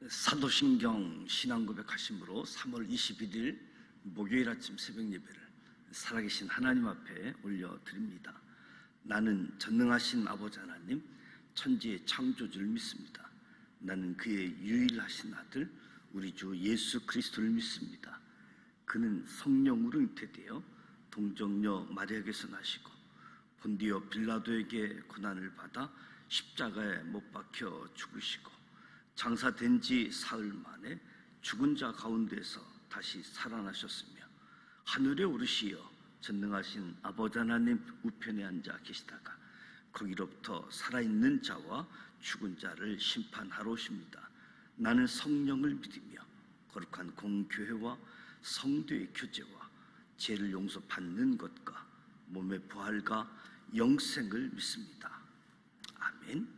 사도신경 신앙고백 하심으로 3월 21일 목요일 아침 새벽 예배를 살아계신 하나님 앞에 올려드립니다. 나는 전능하신 아버지 하나님, 천지의 창조주를 믿습니다. 나는 그의 유일하신 아들 우리 주 예수 그리스도를 믿습니다. 그는 성령으로 잉태되어 동정녀 마리아에게서 나시고 본디오 빌라도에게 고난을 받아 십자가에 못 박혀 죽으시고 장사된 지 사흘 만에 죽은 자 가운데서 다시 살아나셨으며 하늘에 오르시어 전능하신 아버지 하나님 우편에 앉아 계시다가 거기로부터 살아있는 자와 죽은 자를 심판하러 오십니다. 나는 성령을 믿으며 거룩한 공교회와 성도의 교제와 죄를 용서받는 것과 몸의 부활과 영생을 믿습니다. 아멘.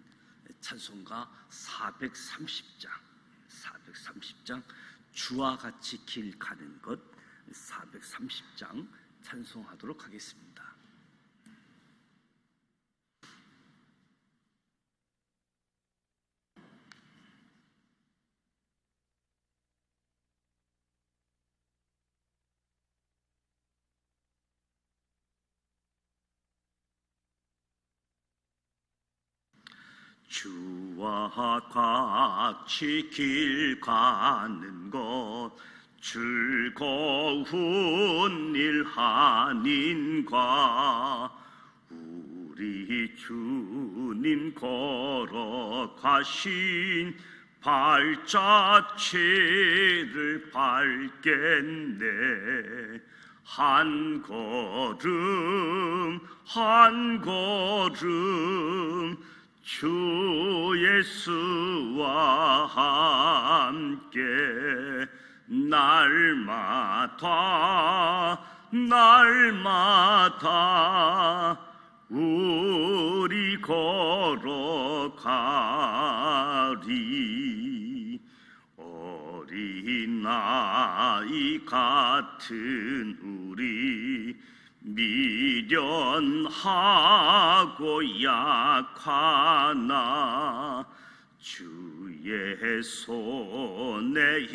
찬송가 430장 주와 같이 길 가는 것 430장 찬송하도록 하겠습니다. 주와 같이 길 가는 것 즐거운 일 아닌가. 우리 주님 걸어가신 발자취를 밟겠네. 한 걸음 한 걸음 주 예수와 함께 날마다 우리 걸어가리. 어린아이 같은 우리 미련하고 약하나 주의 손에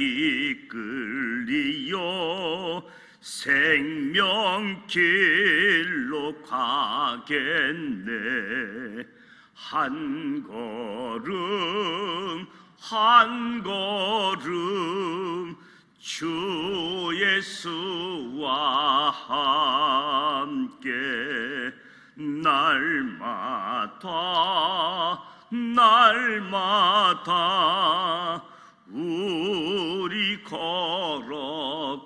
이끌리어 생명길로 가겠네. 한 걸음 한 걸음 주 예수와 함께 날마다 우리 걸어가리.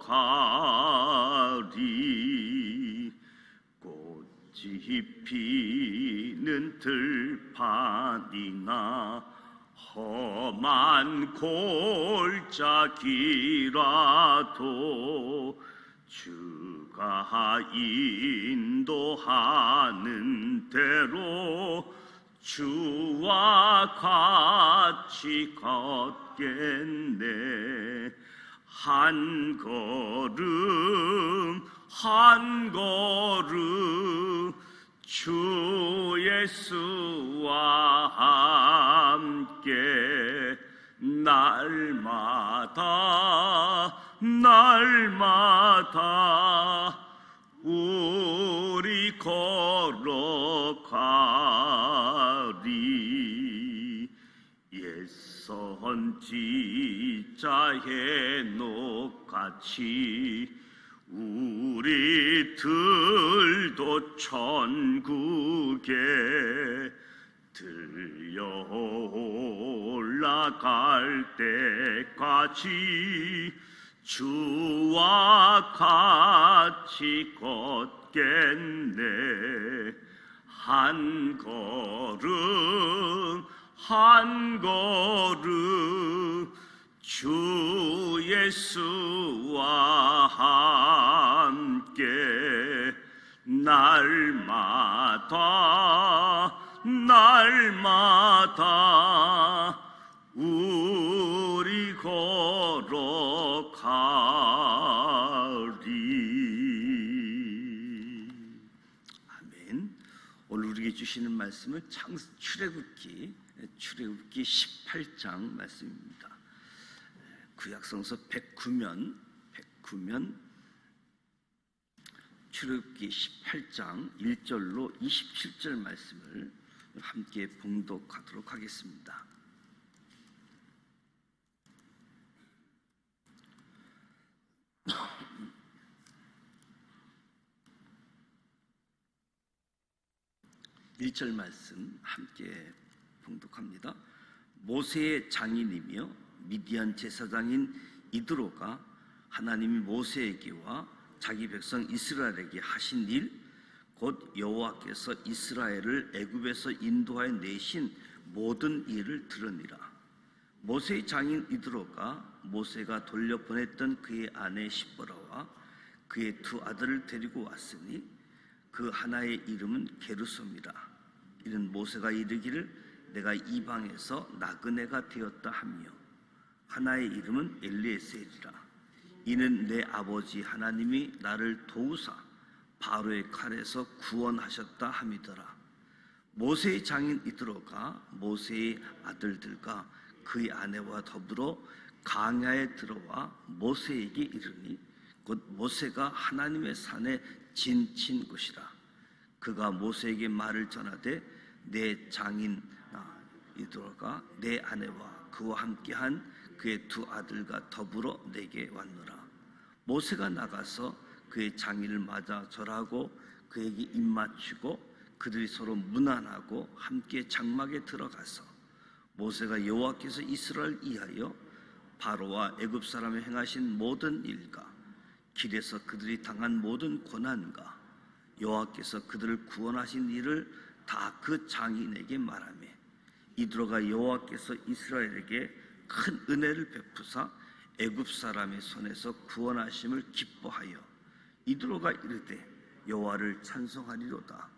꽃이 피는 들판이나 험한 골짜기라도 주가 인도하는 대로 주와 같이 걷겠네. 한 걸음 한 걸음 주 예수와 함께 날마다 우리 걸어가리. 옛 선지자의 녹같이 우리들도 천국에 들려 올라갈 때까지 주와 같이 걷겠네. 한 걸음 한 걸음 주 예수와 함께 날마다 우리 걸어가리. 아멘. 오늘 우리에게 주시는 말씀은 출애굽기 18장 말씀입니다. 구약성서 109면 출애굽기 18장 1절로 27절 말씀을 함께 봉독하도록 하겠습니다. (1절) 말씀 함께 봉독합니다. 모세의 장인이며 미디안 제사장인 이드로가 하나님이 모세에게와 자기 백성 이스라엘에게 하신 일, 곧 여호와께서 이스라엘을 애굽에서 인도하여 내신 모든 일을 들으니라. 모세의 장인 이드로가 모세가 돌려보냈던 그의 아내 시보라와 그의 두 아들을 데리고 왔으니 그 하나의 이름은 게르솜이라. 이는 모세가 이르기를 내가 이방에서 나그네가 되었다 하며, 하나의 이름은 엘리에셀이라. 이는 내 아버지 하나님이 나를 도우사 바로의 칼에서 구원하셨다 함이더라. 모세의 장인 이드로가 모세의 아들들과 그의 아내와 더불어 광야에 들어와 모세에게 이르니, 곧 모세가 하나님의 산에 진친 곳이라. 그가 모세에게 말을 전하되 내 장인 이드로가 내 아내와 그와 함께한 그의 두 아들과 더불어 내게 왔노라. 모세가 나가서 그의 장인을 맞아 절하고 그에게 입맞추고 그들이 서로 문안하고 함께 장막에 들어가서 모세가 여호와께서 이스라엘을 위하여 바로와 애굽 사람이 행하신 모든 일과 길에서 그들이 당한 모든 고난과 여호와께서 그들을 구원하신 일을 다 그 장인에게 말하며, 이드로가 여호와께서 이스라엘에게 큰 은혜를 베푸사 애굽 사람의 손에서 구원하심을 기뻐하여 이드로가 이르되 여호와를 찬송하리로다.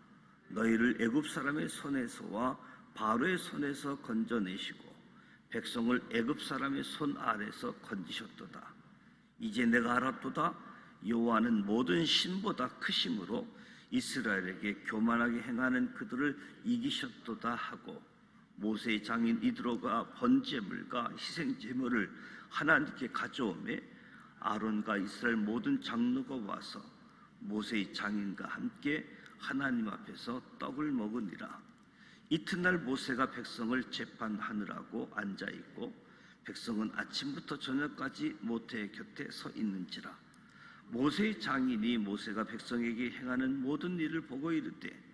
너희를 애굽 사람의 손에서와 바로의 손에서 건져내시고 백성을 애굽 사람의 손 아래서 건지셨도다. 이제 내가 알았도다. 여호와는 모든 신보다 크심으로 이스라엘에게 교만하게 행하는 그들을 이기셨도다 하고, 모세의 장인 이드로가 번제물과 희생제물을 하나님께 가져오매 아론과 이스라엘 모든 장로가 와서 모세의 장인과 함께 하나님 앞에서 떡을 먹으니라. 이튿날 모세가 백성을 재판하느라고 앉아있고 백성은 아침부터 저녁까지 모태 곁에 서 있는지라. 모세의 장인이 모세가 백성에게 행하는 모든 일을 보고 이르되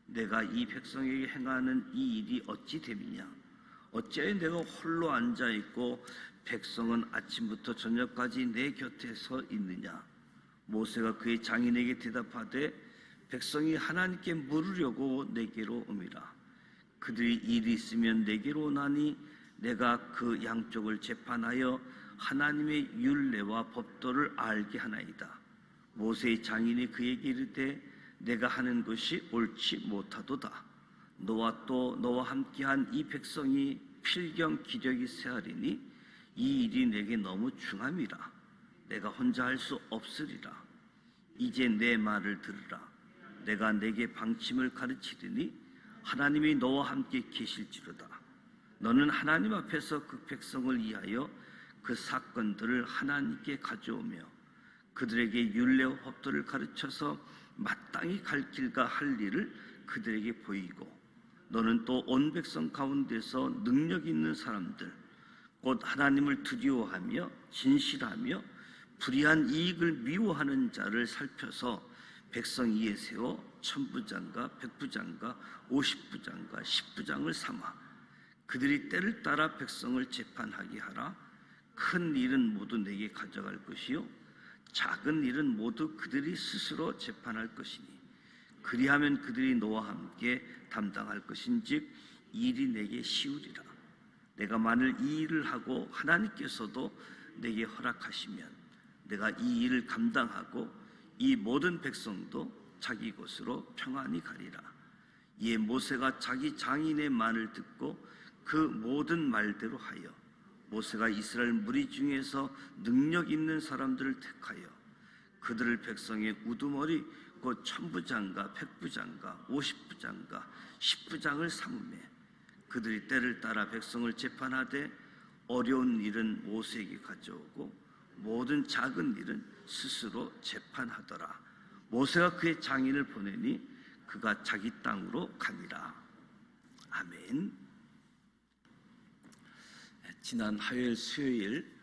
내가 이 백성에게 행하는 이 일이 어찌 됨이냐? 어찌하여 내가 홀로 앉아있고 백성은 아침부터 저녁까지 내 곁에 서 있느냐? 모세가 그의 장인에게 대답하되 백성이 하나님께 물으려고 내게로 오미라. 그들이 일이 있으면 내게로 오나니 내가 그 양쪽을 재판하여 하나님의 율례와 법도를 알게 하나이다. 모세의 장인이 그에게 이르되 내가 하는 것이 옳지 못하도다. 너와 또 너와 함께한 이 백성이 필경 기력이 쇠하리니 이 일이 내게 너무 중함이라. 내가 혼자 할 수 없으리라. 이제 내 말을 들으라. 내가 내게 방침을 가르치리니 하나님이 너와 함께 계실지로다. 너는 하나님 앞에서 그 백성을 위하여 그 사건들을 하나님께 가져오며 그들에게 율례와 법도를 가르쳐서 마땅히 갈 길과 할 일을 그들에게 보이고, 너는 또 온 백성 가운데서 능력 있는 사람들 곧 하나님을 두려워하며 진실하며 불의한 이익을 미워하는 자를 살펴서 백성 위에 세워 천부장과 백부장과 50부장과 10부장을 삼아 그들이 때를 따라 백성을 재판하게 하라. 큰 일은 모두 내게 가져갈 것이요 작은 일은 모두 그들이 스스로 재판할 것이니 그리하면 그들이 너와 함께 담당할 것인즉 일이 내게 쉬우리라. 내가 만일 이 일을 하고 하나님께서도 내게 허락하시면 내가 이 일을 감당하고 이 모든 백성도 자기 곳으로 평안히 가리라. 이에 모세가 자기 장인의 말을 듣고 그 모든 말대로 하여 모세가 이스라엘 무리 중에서 능력 있는 사람들을 택하여 그들을 백성의 우두머리 곧 천부장과 백부장과 50부장과 10부장을 삼으매 그들이 때를 따라 백성을 재판하되 어려운 일은 모세에게 가져오고 모든 작은 일은 스스로 재판하더라. 모세가 그의 장인을 보내니 그가 자기 땅으로 가니라. 아멘. 지난 화요일 수요일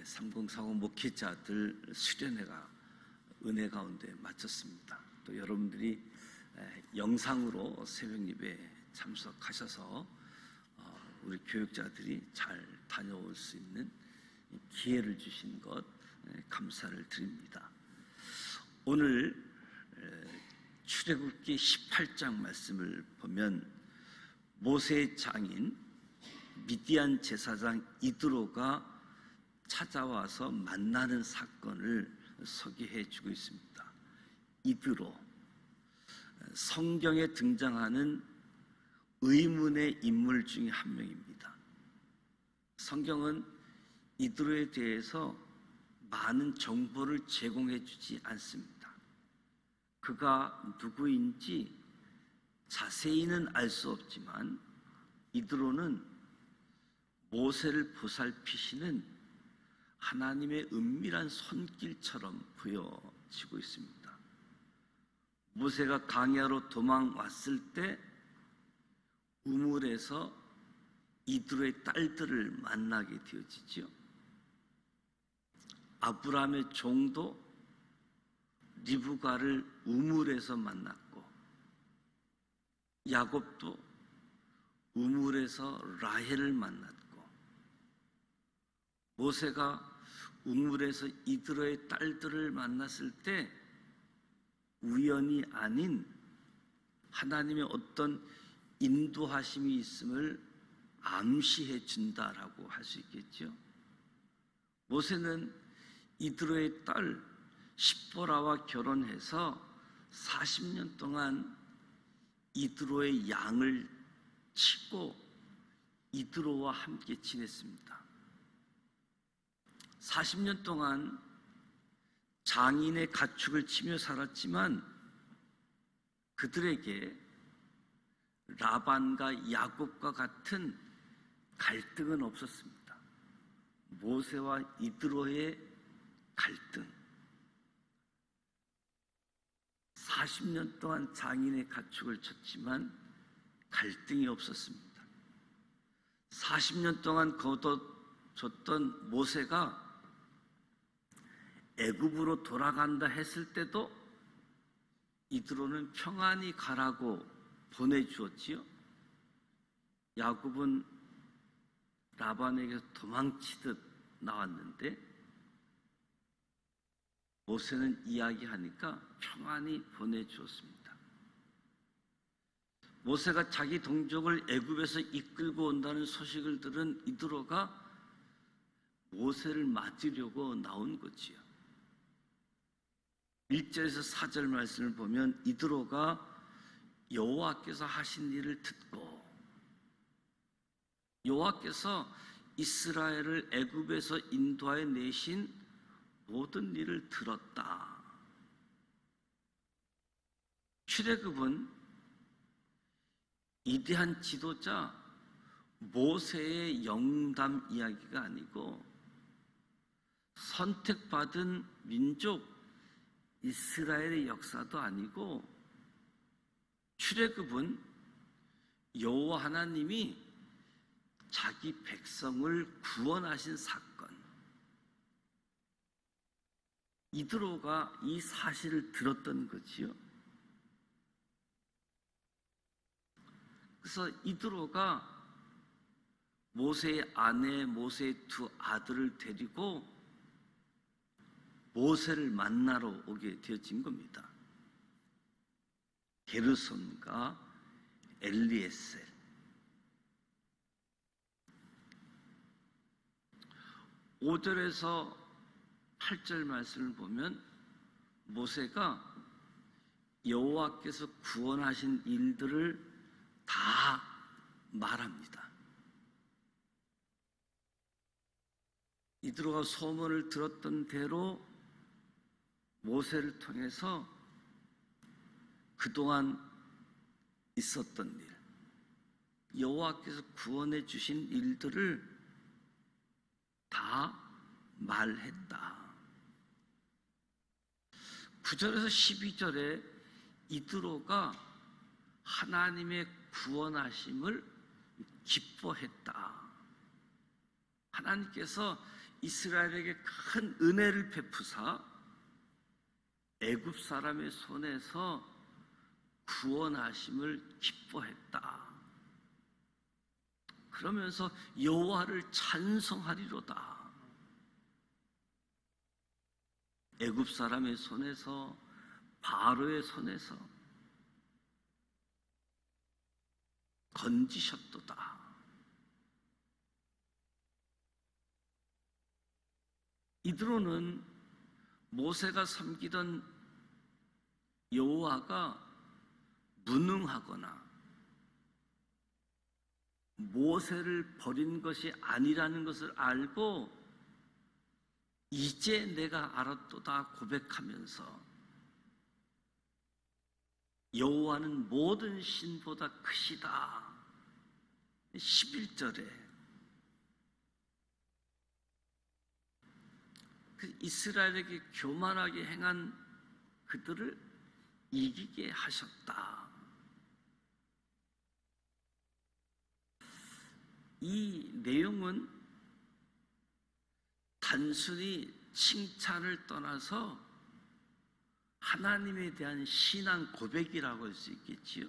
3045 목회자들 수련회가 은혜 가운데 마쳤습니다. 또 여러분들이 영상으로 새벽 예배 참석하셔서 우리 교육자들이 잘 다녀올 수 있는 기회를 주신 것 감사를 드립니다. 오늘 출애굽기 18장 말씀을 보면 모세의 장인 미디안 제사장 이드로가 찾아와서 만나는 사건을 소개해 주고 있습니다. 이드로, 성경에 등장하는 의문의 인물 중에 한 명입니다. 성경은 이드로에 대해서 많은 정보를 제공해 주지 않습니다. 그가 누구인지 자세히는 알 수 없지만 이드로는 모세를 보살피시는 하나님의 은밀한 손길처럼 보여지고 있습니다. 모세가 광야로 도망왔을 때 우물에서 이드로의 딸들을 만나게 되어지죠. 아브라함의 종도 리브가를 우물에서 만났고, 야곱도 우물에서 라헬을 만났고, 모세가 우물에서 이드로의 딸들을 만났을 때 우연이 아닌 하나님의 어떤 인도하심이 있음을 암시해 준다라고 할 수 있겠죠. 모세는 이드로의 딸 십보라와 결혼해서 40년 동안 이드로의 양을 치고 이드로와 함께 지냈습니다. 40년 동안 장인의 가축을 치며 살았지만 그들에게 라반과 야곱과 같은 갈등은 없었습니다. 모세와 이드로의 갈등. 40년 동안 장인의 가축을 쳤지만 갈등이 없었습니다. 40년 동안 거둬줬던 모세가 애굽으로 돌아간다 했을 때도 이드로는 평안히 가라고 보내주었지요. 야곱은 라반에게서 도망치듯 나왔는데 모세는 이야기하니까 평안히 보내주었습니다. 모세가 자기 동족을 애굽에서 이끌고 온다는 소식을 들은 이드로가 모세를 맞으려고 나온 거지요. 1절에서 4절 말씀을 보면 이드로가 여호와께서 하신 일을 듣고 여호와께서 이스라엘을 애굽에서 인도하여 내신 모든 일을 들었다. 출애굽은 위대한 지도자 모세의 영담 이야기가 아니고 선택받은 민족 이스라엘의 역사도 아니고 출애굽은 여호와 하나님이 자기 백성을 구원하신 사건. 이드로가 이 사실을 들었던 거지요. 그래서 이드로가 모세의 아내, 모세의 두 아들을 데리고 모세를 만나러 오게 되어진 겁니다. 게르손과 엘리에셀. 5절에서 8절 말씀을 보면 모세가 여호와께서 구원하신 일들을 다 말합니다. 이드로가 소문을 들었던 대로 모세를 통해서 그동안 있었던 일, 여호와께서 구원해 주신 일들을 다 말했다. 9절에서 12절에 이드로가 하나님의 구원하심을 기뻐했다. 하나님께서 이스라엘에게 큰 은혜를 베푸사 애굽 사람의 손에서 구원하심을 기뻐했다. 그러면서 여호와를 찬송하리로다. 애굽 사람의 손에서, 바로의 손에서 건지셨도다. 이드로는 모세가 섬기던 여호와가 무능하거나 모세를 버린 것이 아니라는 것을 알고 이제 내가 알았도다 고백하면서 여호와는 모든 신보다 크시다. 11절에 그 이스라엘에게 교만하게 행한 그들을 이기게 하셨다. 이 내용은 단순히 칭찬을 떠나서 하나님에 대한 신앙 고백이라고 할 수 있겠지요.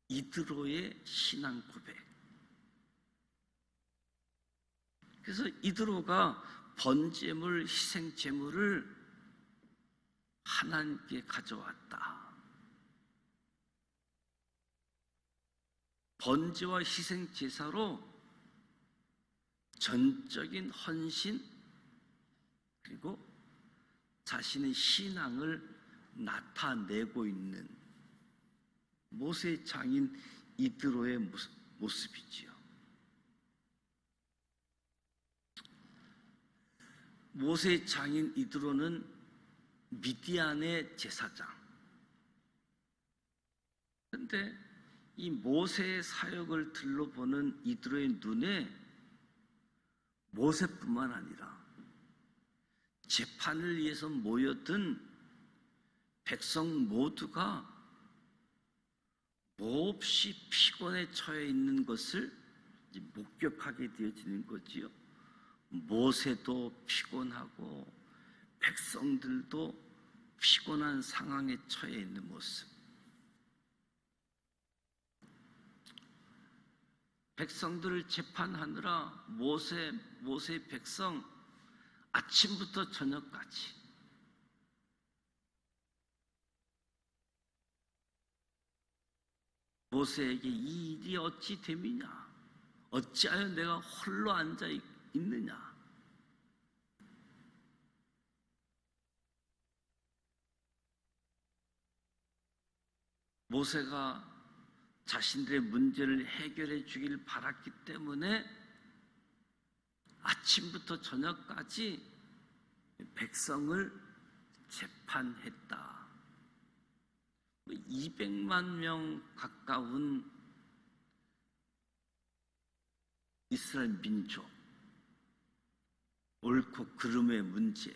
이드로의 신앙 고백. 그래서 이드로가 번제물, 희생제물을 하나님께 가져왔다. 번제와 희생 제사로 전적인 헌신 그리고 자신의 신앙을 나타내고 있는 모세의 장인 이드로의 모습이지요. 모세의 장인 이드로는 미디안의 제사장. 그런데 이 모세의 사역을 들러보는 이드로의 눈에 모세뿐만 아니라 재판을 위해서 모였던 백성 모두가 몹시 피곤에 처해 있는 것을 목격하게 되어지는 거지요. 모세도 피곤하고 백성들도 피곤한 상황에 처해 있는 모습. 백성들을 재판하느라 모세 백성 아침부터 저녁까지 모세에게 이 일이 어찌 됨이냐? 어찌하여 내가 홀로 앉아 있느냐? 모세가 자신들의 문제를 해결해 주길 바랐기 때문에 아침부터 저녁까지 백성을 재판했다. 200만 명 가까운 이스라엘 민족, 옳고 그름의 문제,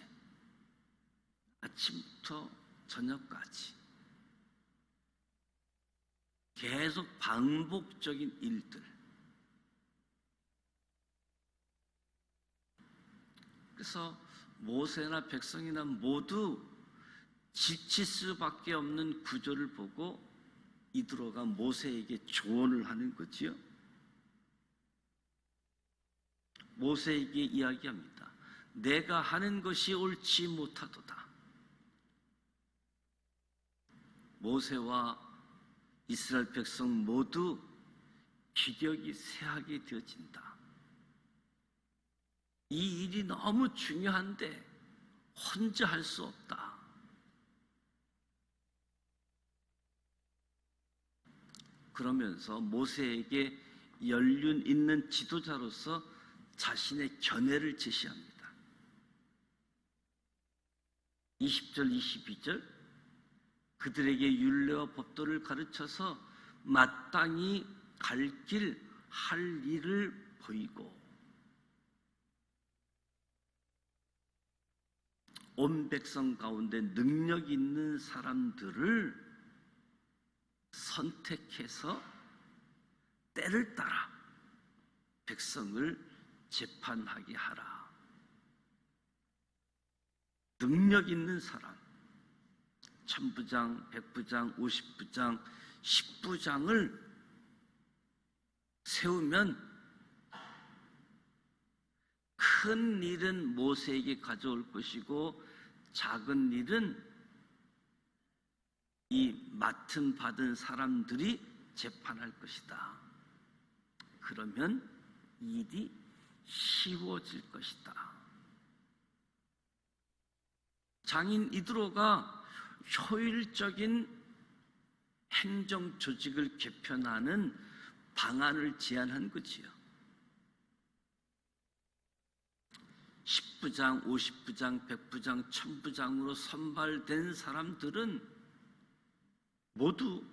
아침부터 저녁까지 계속 반복적인 일들. 그래서 모세나 백성이나 모두 지칠 수밖에 없는 구조를 보고 이드로가 모세에게 조언을 하는 거지요. 모세에게 이야기합니다. 내가 하는 것이 옳지 못하도다. 모세와 이스라엘 백성 모두 기력이 쇠하게 되어진다. 이 일이 너무 중요한데 혼자 할 수 없다. 그러면서 모세에게 연륜 있는 지도자로서 자신의 견해를 제시합니다. 20절, 22절 그들에게 율례와 법도를 가르쳐서 마땅히 갈 길 할 일을 보이고 온 백성 가운데 능력 있는 사람들을 선택해서 때를 따라 백성을 재판하게 하라. 능력 있는 사람, 천부장, 백부장, 50부장, 10부장을 세우면 큰 일은 모세에게 가져올 것이고 작은 일은 이 맡은 받은 사람들이 재판할 것이다. 그러면 일이 쉬워질 것이다. 장인 이드로가 효율적인 행정 조직을 개편하는 방안을 제안한 거지요. 10부장, 50부장, 100부장, 1000부장으로 선발된 사람들은 모두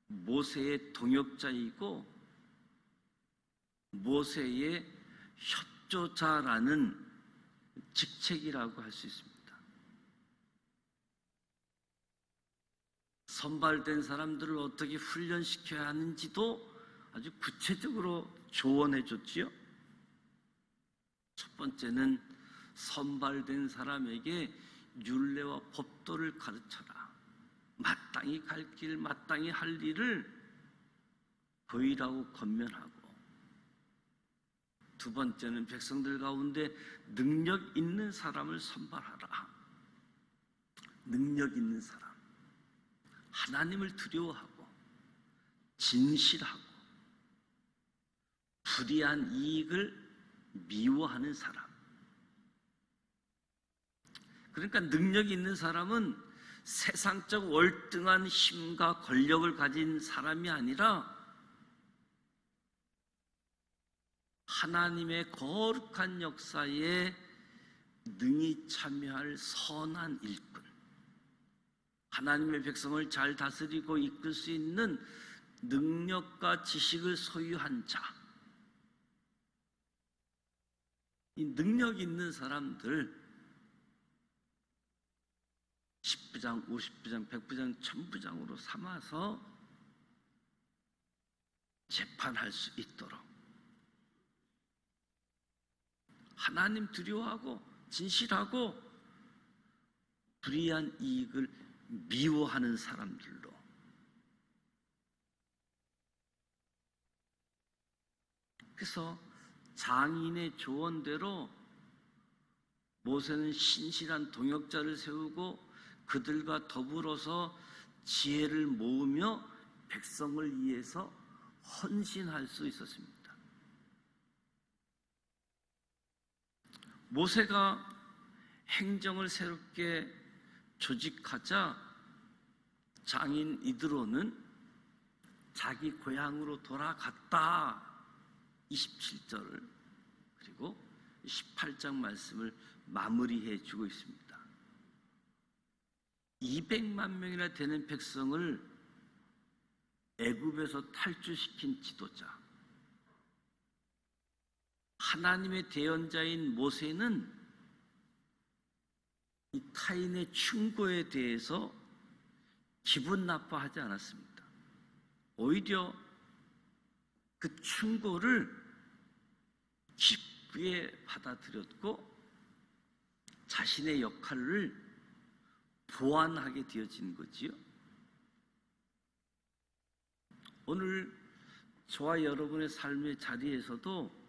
모세의 동역자이고 모세의 협조자라는 직책이라고 할 수 있습니다. 선발된 사람들을 어떻게 훈련시켜야 하는지도 아주 구체적으로 조언해 줬지요. 첫 번째는 선발된 사람에게 율례와 법도를 가르쳐라. 마땅히 갈 길, 마땅히 할 일을 보이라고 권면하고, 두 번째는 백성들 가운데 능력 있는 사람을 선발하라. 능력 있는 사람, 하나님을 두려워하고 진실하고 불의한 이익을 미워하는 사람. 그러니까 능력 있는 사람은 세상적 월등한 힘과 권력을 가진 사람이 아니라 하나님의 거룩한 역사에 능히 참여할 선한 일꾼, 하나님의 백성을 잘 다스리고 이끌 수 있는 능력과 지식을 소유한 자. 이 능력 있는 사람들, 10부장, 50부장, 100부장, 1000부장으로 삼아서 재판할 수 있도록 하나님 두려워하고 진실하고 불의한 이익을 미워하는 사람들로. 그래서 장인의 조언대로 모세는 신실한 동역자를 세우고 그들과 더불어서 지혜를 모으며 백성을 위해서 헌신할 수 있었습니다. 모세가 행정을 새롭게 조직하자 장인 이드로는 자기 고향으로 돌아갔다. 27절을 그리고 18장 말씀을 마무리해 주고 있습니다. 200만 명이나 되는 백성을 애굽에서 탈출시킨 지도자, 하나님의 대언자인 모세는 이 타인의 충고에 대해서 기분 나빠하지 않았습니다. 오히려 그 충고를 기쁘게 받아들였고 자신의 역할을 보완하게 되어진 거지요. 오늘 저와 여러분의 삶의 자리에서도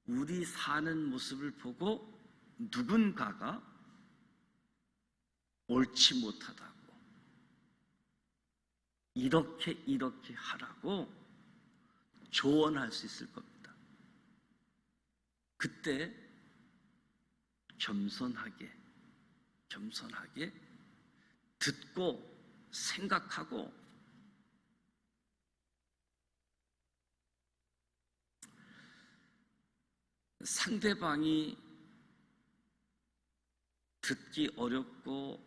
우리 사는 모습을 보고 누군가가 옳지 못하다고, 이렇게 하라고 조언할 수 있을 겁니다. 그때 겸손하게 듣고 생각하고 상대방이 듣기 어렵고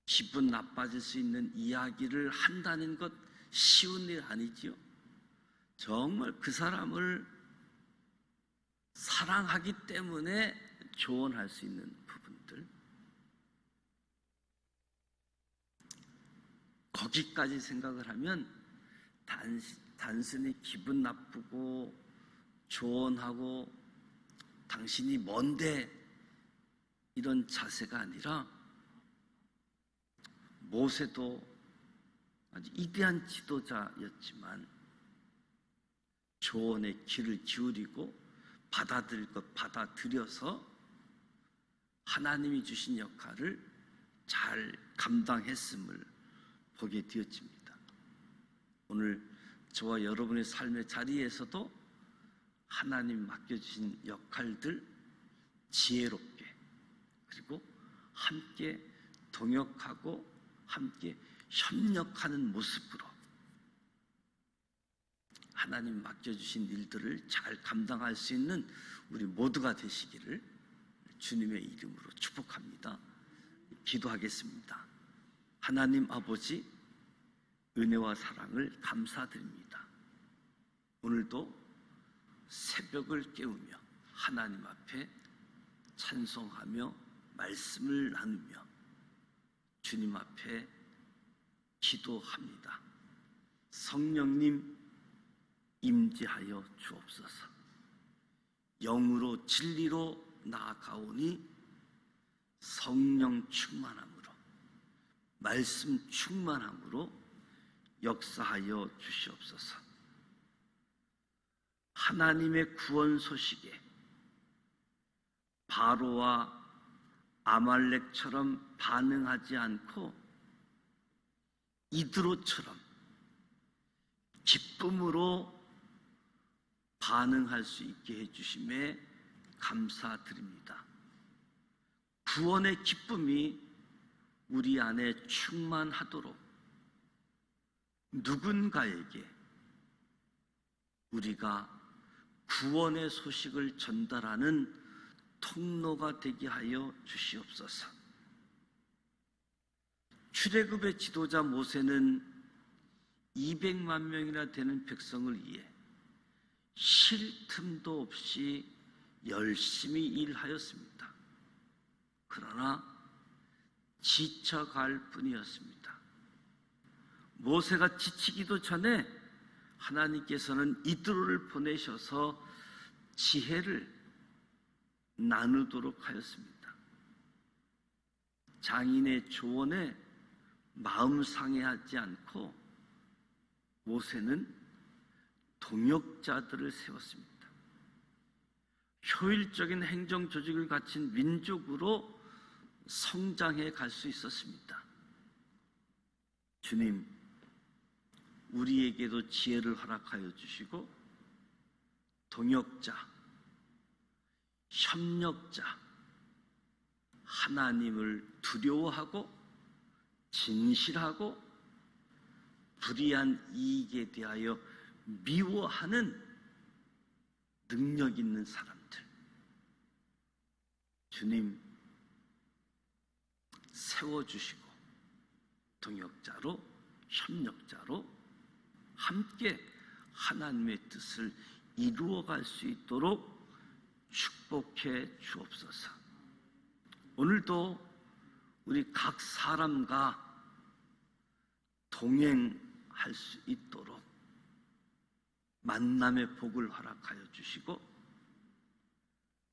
기분 나빠질 수 있는 이야기를 한다는 것 쉬운 일 아니지요. 정말 그 사람을 사랑하기 때문에 조언할 수 있는 부분들, 거기까지 생각을 하면 단순히 기분 나쁘고 조언하고 당신이 뭔데 이런 자세가 아니라, 모세도 아주 위대한 지도자였지만 조언의 귀를 기울이고 받아들일 것 받아들여서 하나님이 주신 역할을 잘 감당했음을 보게 되어집니다. 오늘 저와 여러분의 삶의 자리에서도 하나님 맡겨주신 역할들 지혜롭게, 그리고 함께 동역하고 함께 협력하는 모습으로 하나님 맡겨주신 일들을 잘 감당할 수 있는 우리 모두가 되시기를 주님의 이름으로 축복합니다. 기도하겠습니다. 하나님 아버지, 은혜와 사랑을 감사드립니다. 오늘도 새벽을 깨우며 하나님 앞에 찬송하며 말씀을 나누며 주님 앞에 기도합니다. 성령님 임재하여 주옵소서. 영으로 진리로 나아가오니 성령 충만함으로, 말씀 충만함으로 역사하여 주시옵소서. 하나님의 구원 소식에 바로와 아말렉처럼 반응하지 않고 이드로처럼 기쁨으로 반응할 수 있게 해주심에 감사드립니다. 구원의 기쁨이 우리 안에 충만하도록 누군가에게 우리가 구원의 소식을 전달하는 통로가 되게 하여 주시옵소서. 출애굽의 지도자 모세는 200만 명이나 되는 백성을 위해 쉴 틈도 없이 열심히 일하였습니다. 그러나 지쳐갈 뿐이었습니다. 모세가 지치기도 전에 하나님께서는 이드로를 보내셔서 지혜를 나누도록 하였습니다. 장인의 조언에 마음 상해하지 않고 모세는 동역자들을 세웠습니다. 효율적인 행정 조직을 갖춘 민족으로 성장해 갈 수 있었습니다. 주님, 우리에게도 지혜를 허락하여 주시고 동역자, 협력자, 하나님을 두려워하고 진실하고 불의한 이익에 대하여 미워하는 능력 있는 사람들, 주님 세워주시고 동역자로, 협력자로 함께 하나님의 뜻을 이루어갈 수 있도록 축복해 주옵소서. 오늘도 우리 각 사람과 동행할 수 있도록 만남의 복을 허락하여 주시고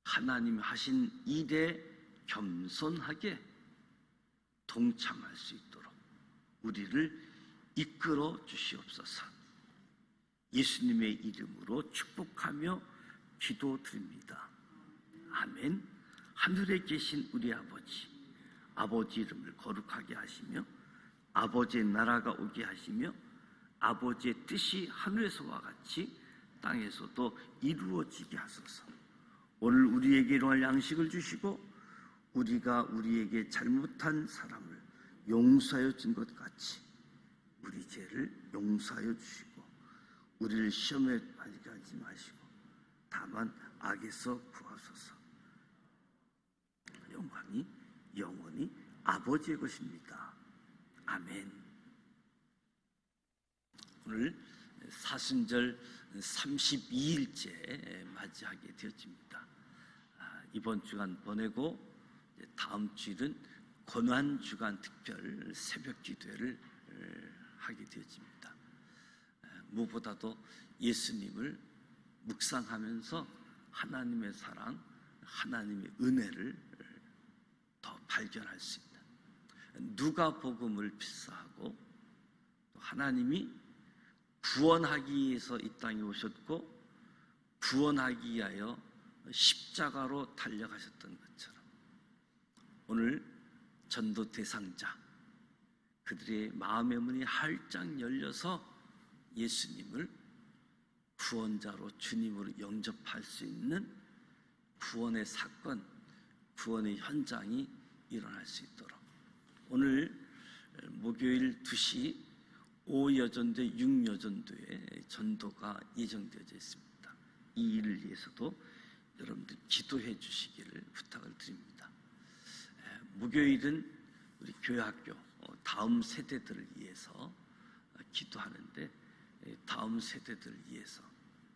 하나님 하신 일에 겸손하게 동참할 수 있도록 우리를 이끌어 주시옵소서. 예수님의 이름으로 축복하며 기도드립니다. 아멘. 하늘에 계신 우리 아버지, 아버지 이름을 거룩하게 하시며 아버지의 나라가 오게 하시며 아버지의 뜻이 하늘에서와 같이 땅에서도 이루어지게 하소서. 오늘 우리에게 일용할 양식을 주시고 우리가 우리에게 잘못한 사람을 용서하여 준 것 같이 우리 죄를 용서하여 주시고 우리를 시험에 빠지게 하지 마시고 다만 악에서 구하소서. 영광이 영원히 아버지의 것입니다. 아멘. 오늘 사순절 32일째 맞이하게 되었습니다. 이번 주간 보내고 다음 주일은 고난주간 특별 새벽 기도회를 하게 되어집니다. 무엇보다도 예수님을 묵상하면서 하나님의 사랑, 하나님의 은혜를 더 발견할 수 있는, 누가복음을 필사하고 하나님이 구원하기 위해서 이 땅에 오셨고 구원하기 위하여 십자가로 달려가셨던 것처럼 오늘 전도 대상자, 그들의 마음의 문이 활짝 열려서 예수님을 구원자로 주님으로 영접할 수 있는 구원의 사건, 구원의 현장이 일어날 수 있도록 오늘 목요일 2시 5여전도회 6여전도회 전도가 예정되어져 있습니다. 이 일을 위해서도 여러분들 기도해 주시기를 부탁을 드립니다. 목요일은 우리 교회학교 다음 세대들을 위해서 기도하는데, 다음 세대들을 위해서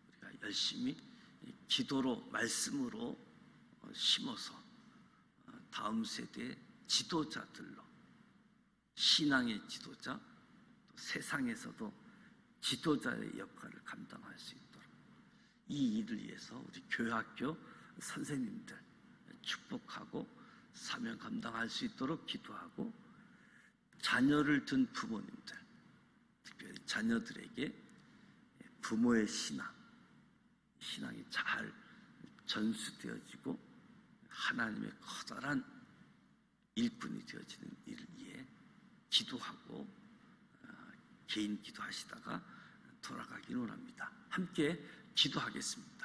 우리가 열심히 기도로 말씀으로 심어서 다음 세대의 지도자들로, 신앙의 지도자, 또 세상에서도 지도자의 역할을 감당할 수 있도록 이 일을 위해서 우리 교회학교 선생님들 축복하고 사명 감당할 수 있도록 기도하고, 자녀를 둔 부모님들, 특별히 자녀들에게 부모의 신앙이 잘 전수되어지고 하나님의 커다란 일꾼이 되어지는 일을 위해 기도하고 개인 기도하시다가 돌아가기를 원합니다. 함께 기도하겠습니다.